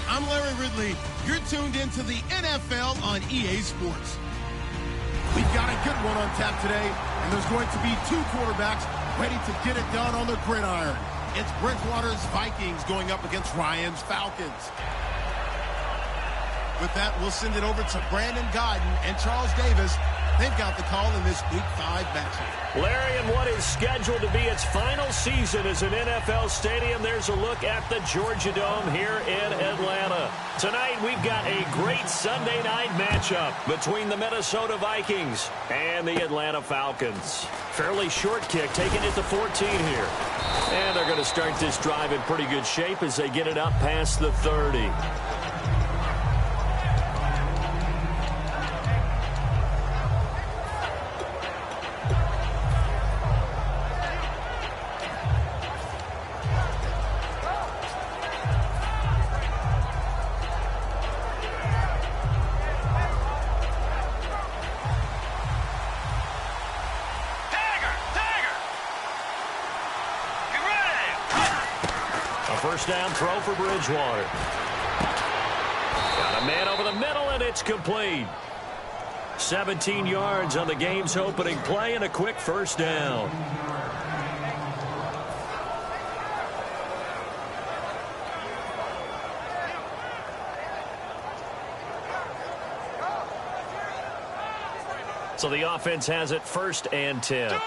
I'm Larry Ridley. You're tuned into the NFL on EA Sports. We've got a good one on tap today, and there's going to be two quarterbacks ready to get it done on the gridiron. It's Bridgewater's Vikings going up against Ryan's Falcons. With that, we'll send it over to Brandon Godden and Charles Davis. They've got the call in this Week 5 matchup. Larry, in what is scheduled to be its final season as an NFL stadium, there's a look at the Georgia Dome here in Atlanta. Tonight, we've got a great Sunday night matchup between the Minnesota Vikings and the Atlanta Falcons. Fairly short kick, taking it to 14 here. And they're going to start this drive in pretty good shape as they get it up past the 30. First down throw for Bridgewater. Got a man over the middle, and it's complete. 17 yards on the game's opening play and a quick first down. So the offense has it 1st and 10.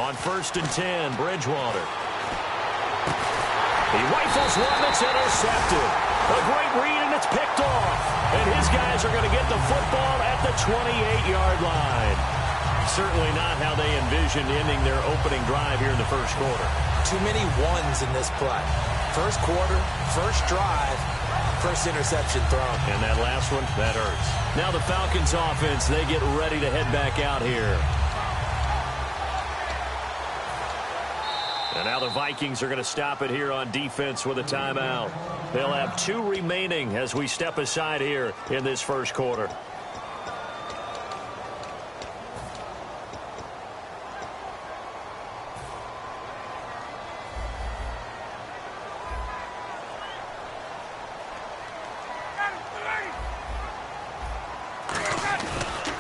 On 1st and 10, Bridgewater. He rifles one that's intercepted. A great read, and it's picked off. And his guys are going to get the football at the 28-yard line. Certainly not how they envisioned ending their opening drive here in the first quarter. Too many ones in this play. First quarter, first drive, first interception thrown. And that last one, that hurts. Now the Falcons offense, they get ready to head back out here. And now the Vikings are going to stop it here on defense with a timeout. They'll have 2 remaining as we step aside here in this first quarter.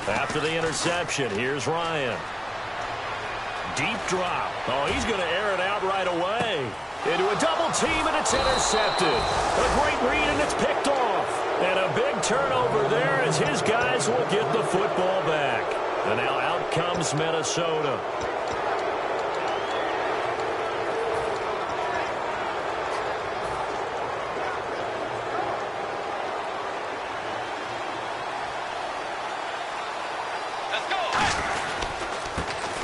After the interception, here's Ryan. Deep drop. Oh, he's going to air it out right away. Into a double team, and it's intercepted. A great read, and it's picked off. And a big turnover there as his guys will get the football back. And now out comes Minnesota.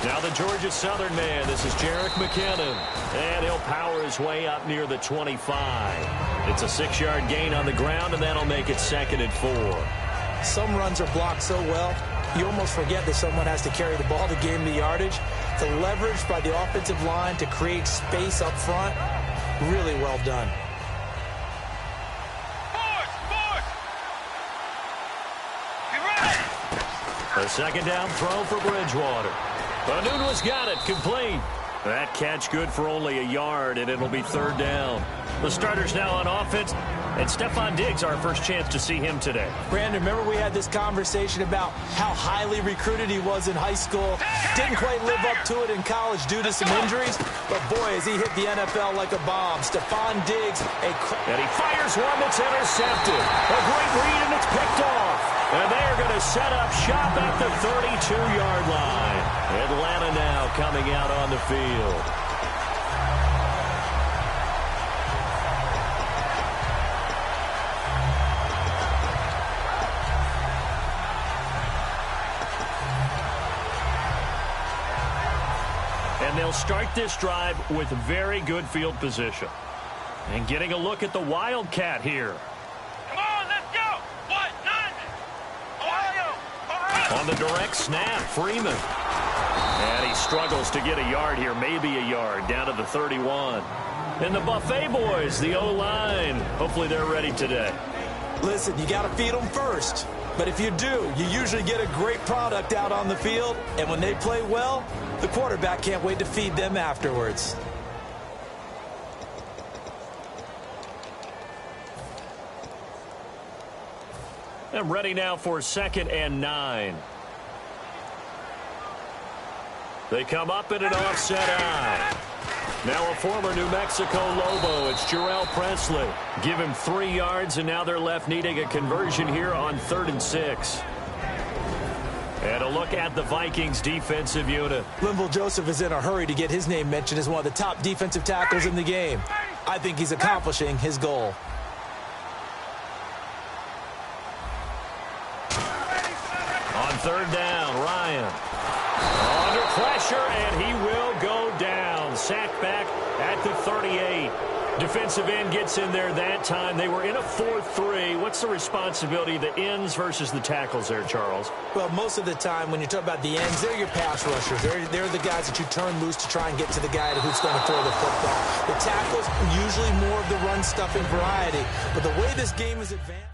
Now the Georgia Southern man, this is Jerick McKinnon. And he'll power his way up near the 25. It's a 6-yard gain on the ground, and that'll make it 2nd and 4. Some runs are blocked so well, you almost forget that someone has to carry the ball to gain the yardage. The leverage by the offensive line to create space up front, really well done. A 2nd down throw for Bridgewater. Anunu's got it, complete. That catch good for only a yard, and it'll be 3rd down. The starters now on offense, and Stephon Diggs, our first chance to see him today. Brandon, remember we had this conversation about how highly recruited he was in high school. Didn't quite live up to it in college due to some injuries, but boy, has he hit the NFL like a bomb. Stephon Diggs, and he fires one that's intercepted. A great read, and it's picked off. And they are going to set up shop at the 32-yard line. Atlanta now coming out on the field. And they'll start this drive with very good field position. And getting a look at the Wildcat here. On the direct snap, Freeman. And he struggles to get a yard here, maybe a yard, down to the 31. And the Buffet boys, the O-line, hopefully they're ready today. Listen, you got to feed them first. But if you do, you usually get a great product out on the field, and when they play well, the quarterback can't wait to feed them afterwards. And ready now for 2nd and 9. They come up in an offset eye. Now a former New Mexico Lobo, it's Jarrell Presley. Give him 3 yards, and now they're left needing a conversion here on 3rd and 6. And a look at the Vikings defensive unit. Linval Joseph is in a hurry to get his name mentioned as one of the top defensive tackles in the game. I think he's accomplishing his goal. On 3rd down, Ryan. Under pressure, and he will go down. Sacked back at the 38. Defensive end gets in there that time. They were in a 4-3. What's the responsibility of the ends versus the tackles there, Charles? Well, most of the time when you talk about the ends, they're your pass rushers. They're the guys that you turn loose to try and get to the guy who's going to throw the football. The tackles, usually more of the run-stuffing variety. But the way this game is advanced...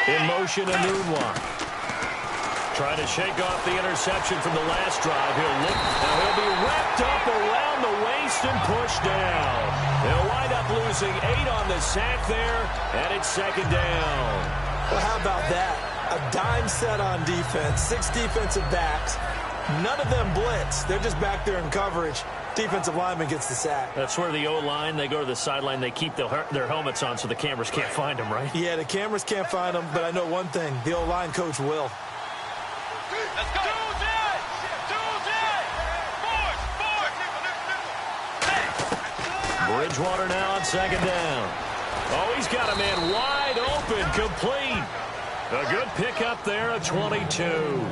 In motion, Anunwa. Trying to shake off the interception from the last drive. He'll look. Now he'll be wrapped up around the waist and pushed down. They'll wind up losing 8 on the sack there, and it's 2nd down. Well, how about that? A dime set on defense, 6 defensive backs. None of them blitz. They're just back there in coverage. Defensive lineman gets the sack. That's where the O-line, they go to the sideline, they keep their helmets on so the cameras can't find them, right? Yeah, the cameras can't find them, but I know one thing. The O-line coach will. Let's go. Bridgewater now on second down. Oh, he's got a man wide open, complete. A good pickup there at 22.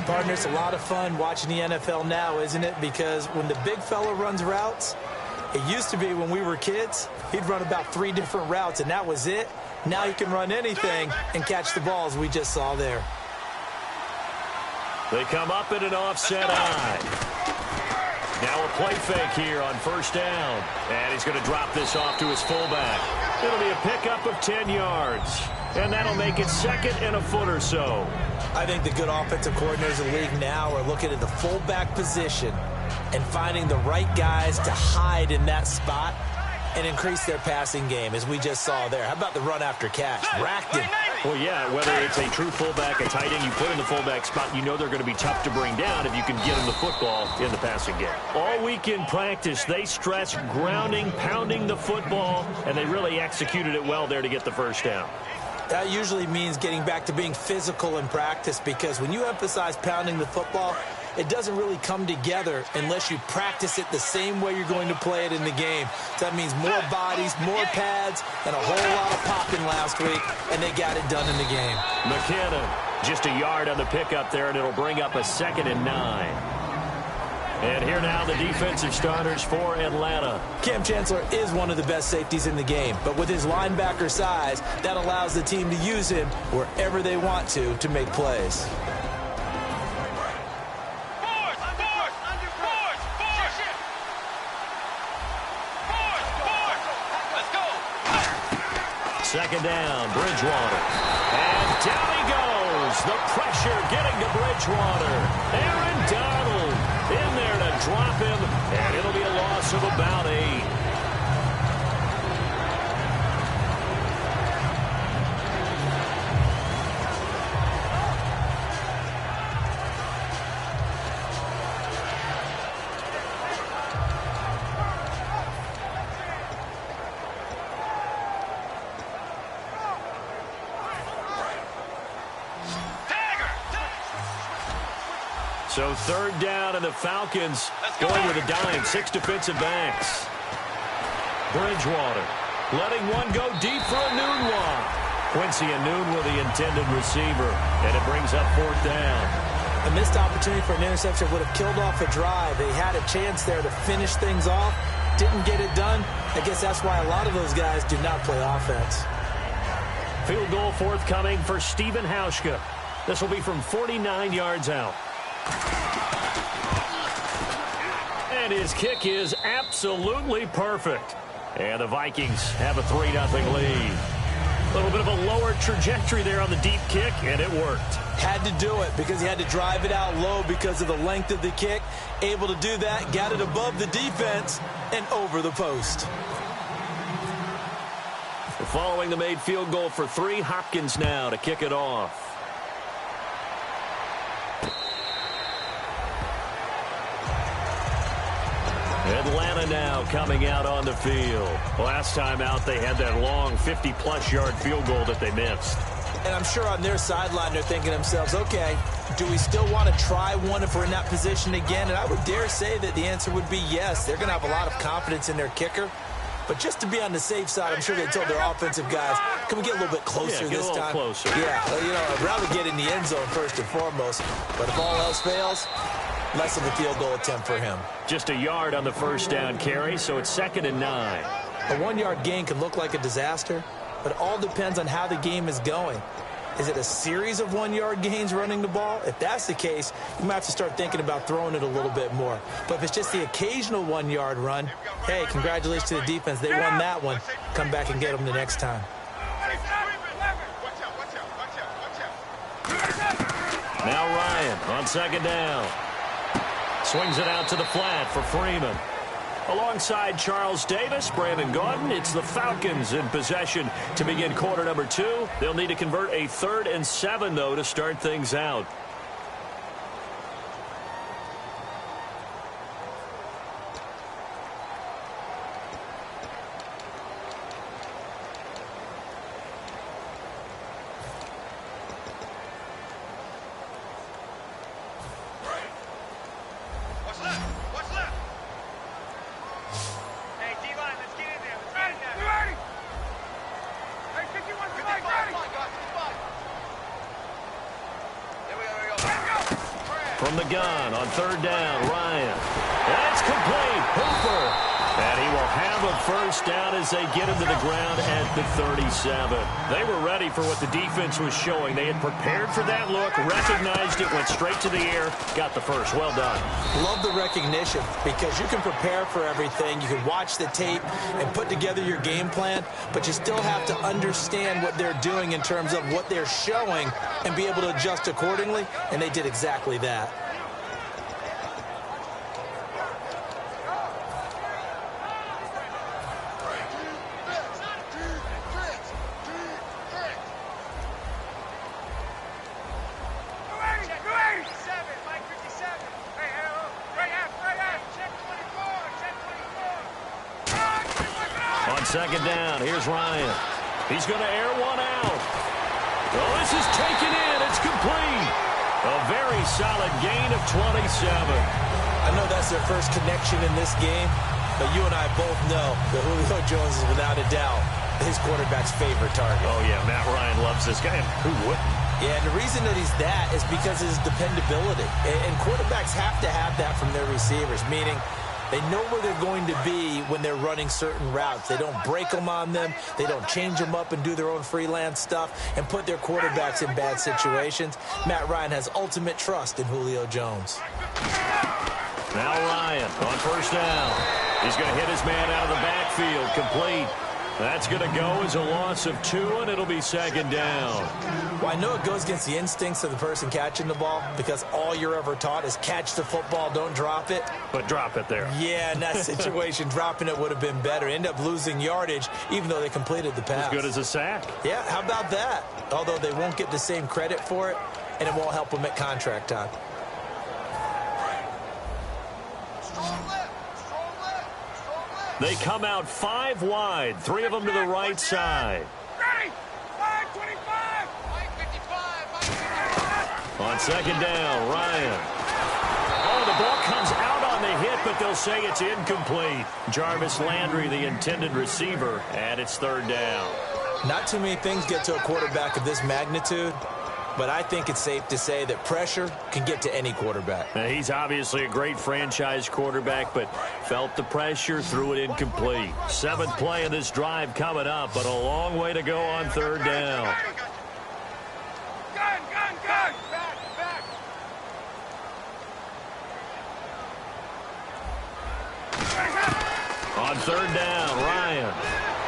Partner, it's a lot of fun watching the NFL now, isn't it? Because when the big fella runs routes, it used to be when we were kids, he'd run about 3 different routes, and that was it. Now he can run anything and catch the balls we just saw there. They come up in an offset eye. Now a play fake here on first down. And he's going to drop this off to his fullback. It'll be a pickup of 10 yards. And that'll make it second and a foot or so. I think the good offensive coordinators in the league now are looking at the fullback position and finding the right guys to hide in that spot and increase their passing game, as we just saw there. How about the run after catch? Racked him. Well, yeah, whether it's a true fullback, a tight end, you put in the fullback spot, you know they're going to be tough to bring down if you can get them the football in the passing game. All week in practice, they stress grounding, pounding the football, and they really executed it well there to get the first down. That usually means getting back to being physical in practice, because when you emphasize pounding the football, it doesn't really come together unless you practice it the same way you're going to play it in the game. So that means more bodies, more pads, and a whole lot of popping last week, and they got it done in the game. McKinnon, just a yard on the pickup there, and it'll bring up a 2nd and 9. And here now the defensive starters for Atlanta. Cam Chancellor is one of the best safeties in the game, but with his linebacker size, that allows the team to use him wherever they want to make plays. Second down, Bridgewater. And down he goes. The pressure getting to Bridgewater. Aaron Donald in there to drop him, and it'll be a loss of about 8. So third down, and the Falcons going with a dime. 6 defensive backs. Bridgewater letting one go deep for a Noon walk. Quincy Noon with the intended receiver, and it brings up 4th down. A missed opportunity for an interception would have killed off a drive. They had a chance there to finish things off. Didn't get it done. I guess that's why a lot of those guys do not play offense. Field goal forthcoming for Stephen Hauschka. This will be from 49 yards out. And his kick is absolutely perfect. And the Vikings have a 3-0 lead. A little bit of a lower trajectory there on the deep kick, and it worked. Had to do it because he had to drive it out low because of the length of the kick. Able to do that, got it above the defense and over the post. Following the made field goal for 3, Hopkins now to kick it off. Atlanta now coming out on the field. Last time out, they had that long 50-plus yard field goal that they missed. And I'm sure on their sideline, they're thinking to themselves, okay, do we still want to try one if we're in that position again? And I would dare say that the answer would be yes. They're going to have a lot of confidence in their kicker. But just to be on the safe side, I'm sure they told their offensive guys, can we get a little bit closer this time? Closer. Yeah, you know, I'd rather get in the end zone first and foremost. But if all else fails, less of a field goal attempt for him. Just a yard on the first down carry, so it's 2nd and 9. A 1-yard gain can look like a disaster, but it all depends on how the game is going. Is it a series of 1-yard gains running the ball? If that's the case, you might have to start thinking about throwing it a little bit more. But if it's just the occasional 1-yard run, hey, congratulations to the defense. They won that one. Come back and get them the next time. Now Ryan on second down. Swings it out to the flat for Freeman. Alongside Charles Davis, Brandon Gaudin, it's the Falcons in possession to begin quarter number 2. They'll need to convert a 3rd and 7, though, to start things out. From the gun on 3rd down, Ryan. That's complete. Hooper. And he will have a first down as they get him to the ground at the 37. They were ready for what the defense was showing. They had prepared for that look, recognized it, went straight to the air, got the first. Well done. Love the recognition because you can prepare for everything. You can watch the tape and put together your game plan, but you still have to understand what they're doing in terms of what they're showing and be able to adjust accordingly, and they did exactly that. On 2nd down, here's Ryan. He's going to air one out. Oh, this is taken in. It's complete. A very solid gain of 27. I know that's their first connection in this game, but you and I both know that Julio Jones is without a doubt his quarterback's favorite target. Oh, yeah, Matt Ryan loves this guy. Who wouldn't? Yeah, and the reason that he's that is because of his dependability. And quarterbacks have to have that from their receivers, meaning they know where they're going to be when they're running certain routes. They don't break them on them. They don't change them up and do their own freelance stuff and put their quarterbacks in bad situations. Matt Ryan has ultimate trust in Julio Jones. Now Ryan on 1st down. He's going to hit his man out of the backfield. Complete. That's going to go as a loss of 2, and it'll be 2nd down. Well, I know it goes against the instincts of the person catching the ball because all you're ever taught is catch the football, don't drop it. But drop it there. Yeah, in that situation, dropping it would have been better. End up losing yardage, even though they completed the pass. As good as a sack. Yeah, how about that? Although they won't get the same credit for it, and it won't help them at contract time. They come out 5 wide, 3 of them to the right side. Ready? 525. 555. On 2nd down, Ryan. Oh, the ball comes out on the hit, but they'll say it's incomplete. Jarvis Landry, the intended receiver, and it's 3rd down. Not too many things get to a quarterback of this magnitude, but I think it's safe to say that pressure can get to any quarterback. Now, he's obviously a great franchise quarterback, but felt the pressure, threw it incomplete. 7th play of this drive coming up, but a long way to go on 3rd down. Gun, gun, gun. Back, back. On 3rd down, Ryan.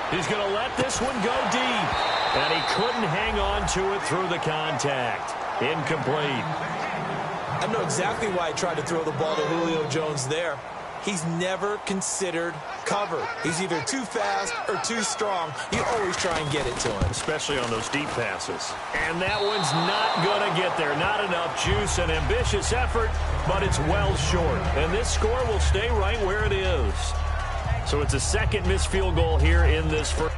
He's going to let this one go deep. And he couldn't hang on to it through the contact. Incomplete. I know exactly why he tried to throw the ball to Julio Jones there. He's never considered cover. He's either too fast or too strong. You always try and get it to him. Especially on those deep passes. And that one's not going to get there. Not enough juice. An ambitious effort, but it's well short. And this score will stay right where it is. So it's a 2nd missed field goal here in this first.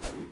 it.